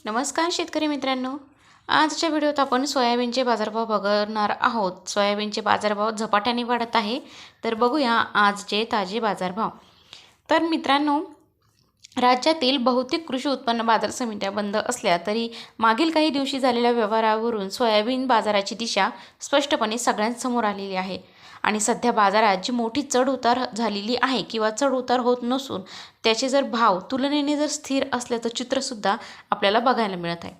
नमस्कार शेतकरी मित्रांनो. आजच्या व्हिडिओत आपण सोयाबीनचे बाजारभाव बघणार आहोत. सोयाबीनचे बाजारभाव झपाट्याने वाढत आहे. तर बघूया आजचे ताजे बाजारभाव. तर मित्रांनो, राज्यातील बहुतेक कृषी उत्पन्न बाजार समित्या बंद असल्या तरी मागील काही दिवशी झालेल्या व्यवहारावरून सोयाबीन बाजाराची दिशा स्पष्टपणे सगळ्यांसमोर आलेली आहे. आणि सध्या बाजारात जी मोठी चढ उतार झालेली आहे किंवा चढ उतार होत नसून त्याचे जर भाव तुलनेने जर स्थिर असल्याचं चित्रसुद्धा आपल्याला बघायला मिळत आहे.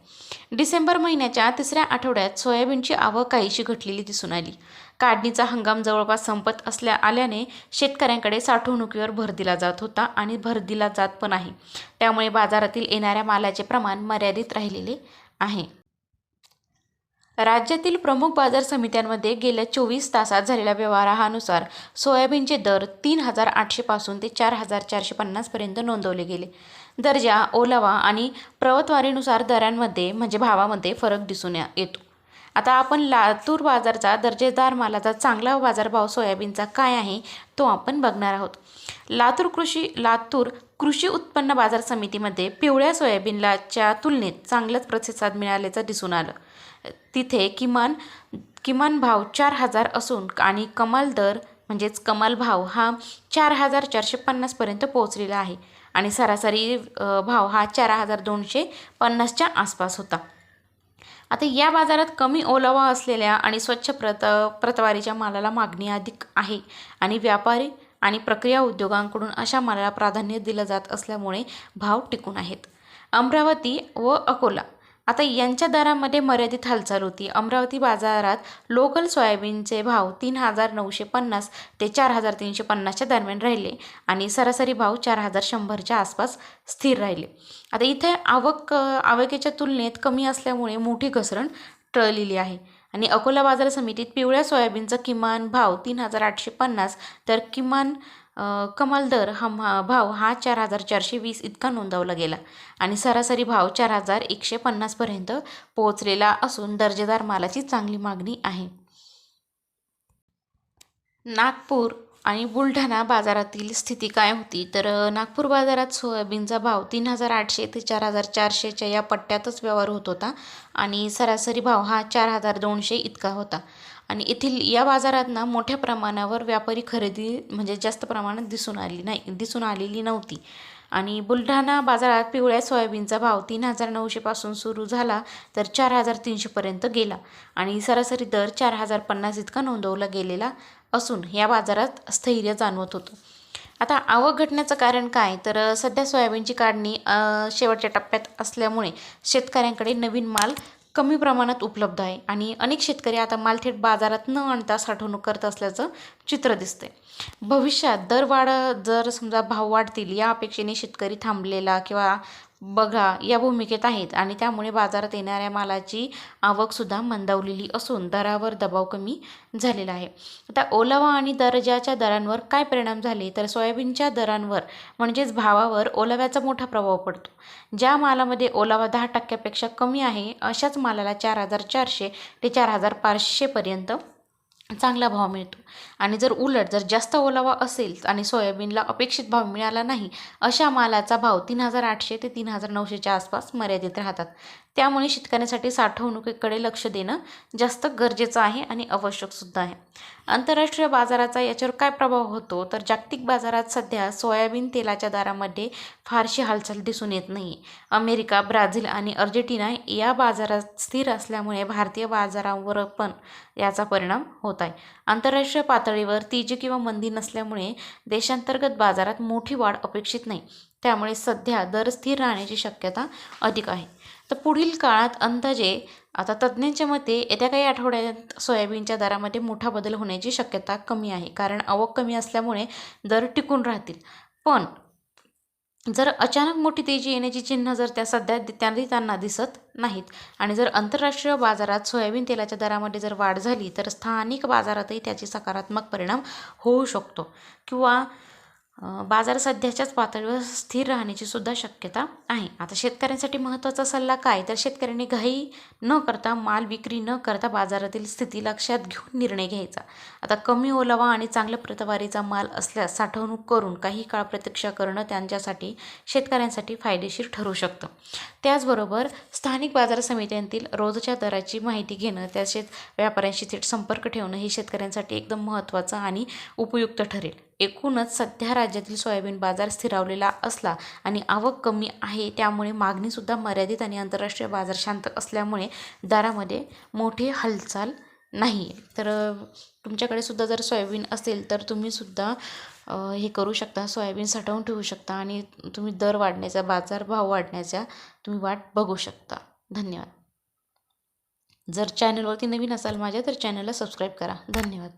डिसेंबर महिन्याच्या तिसऱ्या आठवड्यात सोयाबीनची आवक काहीशी घटलेली दिसून आली. काढणीचा हंगाम जवळपास संपत आल्याने शेतकऱ्यांकडे साठवणुकीवर भर दिला जात होता आणि भर दिला जात पण आहे. त्यामुळे बाजारातील येणाऱ्या मालाचे प्रमाण मर्यादित राहिलेले आहे. राज्यातील प्रमुख बाजार समित्यांमध्ये गेल्या 24 तासात झालेल्या व्यवहारानुसार सोयाबीनचे दर 3,800 पासून ते 4,450 पर्यंत नोंदवले गेले. दर्जा, ओलावा आणि प्रवतवारीनुसार दरांमध्ये म्हणजे भावामध्ये फरक दिसून येतो. आता आपण लातूर बाजारचा दर्जेदार मालाचा चांगला बाजारभाव सोयाबीनचा काय आहे तो आपण बघणार आहोत. लातूर कृषी उत्पन्न बाजार समितीमध्ये पिवळ्या सोयाबीनच्या तुलनेत चांगलाच प्रतिसाद मिळाल्याचं दिसून आलं. तिथे किमान भाव 4,000 असून आणि कमाल दर म्हणजेच कमाल भाव हा 4,450 पर्यंत पोहोचलेला आहे आणि सरासरी भाव हा 4,250च्या आसपास होता. आता या बाजारात कमी ओलावा असलेल्या आणि स्वच्छ प्रतवारीच्या मालाला मागणी अधिक आहे आणि व्यापारी आणि प्रक्रिया उद्योगांकडून अशा मालाला प्राधान्य दिलं जात असल्यामुळे भाव टिकून आहेत. अमरावती व अकोला आता यांच्या दरामध्ये मर्यादित हालचाल होती. अमरावती बाजारात लोकल सोयाबीनचे भाव 3,950 ते 4,350च्या दरम्यान राहिले आणि सरासरी भाव 4,100च्या आसपास स्थिर राहिले. आता इथे आवकेच्या तुलनेत कमी असल्यामुळे मोठी घसरण टळलेली आहे. आणि अकोला बाजार समितीत पिवळ्या सोयाबीनचा किमान भाव 3,850 तर कमाल दर भाव हा 4,420 इतका नोंदवला गेला आणि सरासरी भाव 4,150 पर्यंत पोहोचलेला असून दर्जेदार मालाची चांगली मागणी आहे. नागपूर आणि बुलढाणा बाजारातील स्थिती काय होती तर नागपूर बाजारात सोयाबीनचा भाव 3,800 ते 4,400च्या या पट्ट्यातच व्यवहार होत होता आणि सरासरी भाव हा 4,200 इतका होता. आणि येथील या बाजारात मोठ्या प्रमाणावर व्यापारी खरेदी म्हणजे जास्त प्रमाणात दिसून आलेली नव्हती. आणि बुलढाणा बाजारात पिवळ्या सोयाबीनचा भाव 3,900 पासून सुरू झाला तर 4,300 पर्यंत गेला आणि सरासरी दर 4,050 इतका नोंदवला गेलेला असून या बाजारात स्थैर्य जाणवत होतं. आता आवक घटण्याचं कारण काय तर सध्या सोयाबीनची काढणी शेवटच्या टप्प्यात असल्यामुळे शेतकऱ्यांकडे नवीन माल कमी प्रमाणात उपलब्ध आहे आणि अनेक शेतकरी आता माल थेट बाजारात न आणता साठवणूक करत असल्याचं चित्र दिसतंय. भविष्यात जर समजा भाव वाढतील या अपेक्षेने शेतकरी थांबलेला किंवा बघा या भूमिकेत आहेत आणि त्यामुळे बाजारात येणाऱ्या मालाची आवकसुद्धा मंदावलेली असून दरावर दबाव कमी झालेला आहे. आता ओलावा आणि दर्जाच्या दरांवर काय परिणाम झाले तर सोयाबीनच्या दरांवर म्हणजेच भावावर ओलाव्याचा मोठा प्रभाव पडतो. ज्या मालामध्ये ओलावा 10% कमी आहे अशाच मालाला 4,400 ते 4,500 पर्यंत चांगला भाव मिळतो आणि जर जास्त ओलावा असेल आणि सोयाबीनला अपेक्षित भाव मिळाला नाही अशा मालाचा भाव 3,800 ते 3,900च्या आसपास मर्यादित राहतात. त्यामुळे शेतकऱ्यांसाठी साठवणुकीकडे लक्ष देणं जास्त गरजेचं आहे आणि आवश्यकसुद्धा आहे. आंतरराष्ट्रीय बाजाराचा याच्यावर काय प्रभाव होतो तर जागतिक बाजारात सध्या सोयाबीन तेलाच्या दरामध्ये फारशी हालचाल दिसून येत नाही. अमेरिका, ब्राझील आणि अर्जेंटिना या बाजारात स्थिर असल्यामुळे भारतीय बाजारावर पण याचा परिणाम होत आहे. आंतरराष्ट्रीय पातळीवर तेजी किंवा मंदी नसल्यामुळे देशांतर्गत बाजारात मोठी वाढ अपेक्षित नाही. त्यामुळे सध्या दर स्थिर राहण्याची शक्यता अधिक आहे. तर पुढील काळात अंदाजे आता तज्ज्ञांच्या मते येत्या काही आठवड्यात सोयाबीनच्या दरामध्ये मोठा बदल होण्याची शक्यता कमी आहे कारण आवक कमी असल्यामुळे दर टिकून राहतील. पण जर अचानक मोठी तेजी येण्याची चिन्ह जर त्यांना दिसत नाहीत आणि जर आंतरराष्ट्रीय बाजारात सोयाबीन तेलाच्या दरामध्ये जर वाढ झाली तर स्थानिक बाजारातही त्याचे सकारात्मक परिणाम होऊ शकतो किंवा बाजार सध्याच्याच पातळीवर स्थिर राहण्याची सुद्धा शक्यता आहे. आता शेतकऱ्यांसाठी महत्त्वाचा सल्ला काय, तर शेतकऱ्यांनी घाई न करता, माल विक्री न करता बाजारातील स्थिती लक्षात घेऊन निर्णय घ्यायचा. आता कमी ओलावा आणि चांगल्या प्रतवारीचा माल असल्यास साठवणूक करून काही काळ प्रतीक्षा करणं त्यांच्यासाठी, शेतकऱ्यांसाठी फायदेशीर ठरू शकतं. त्याचबरोबर स्थानिक बाजार समित्यांतील रोजच्या दराची माहिती घेणं, तसेच व्यापाऱ्यांशी थेट संपर्क ठेवणं हे शेतकऱ्यांसाठी एकदम महत्त्वाचं आणि उपयुक्त ठरेल. एकूणच सध्या राज्यातील सोयाबीन बाजार स्थिरावलेला असला आणि आवक कमी आहे, त्यामुळे मागणीसुद्धा मर्यादित आणि आंतरराष्ट्रीय बाजार शांत असल्यामुळे दरामध्ये मोठी हालचाल नाही. तर तुमच्याकडे सुद्धा जर सोयाबीन असेल तर तुम्हीसुद्धा हे करू शकता, सोयाबीन साठवून ठेवू शकता आणि तुम्ही दर वाढण्याचा, बाजारभाव वाढण्याचा तुम्ही वाट बघू शकता. धन्यवाद. जर चॅनलवरती नवीन असाल माझ्या, तर चॅनलला सबस्क्राईब करा. धन्यवाद.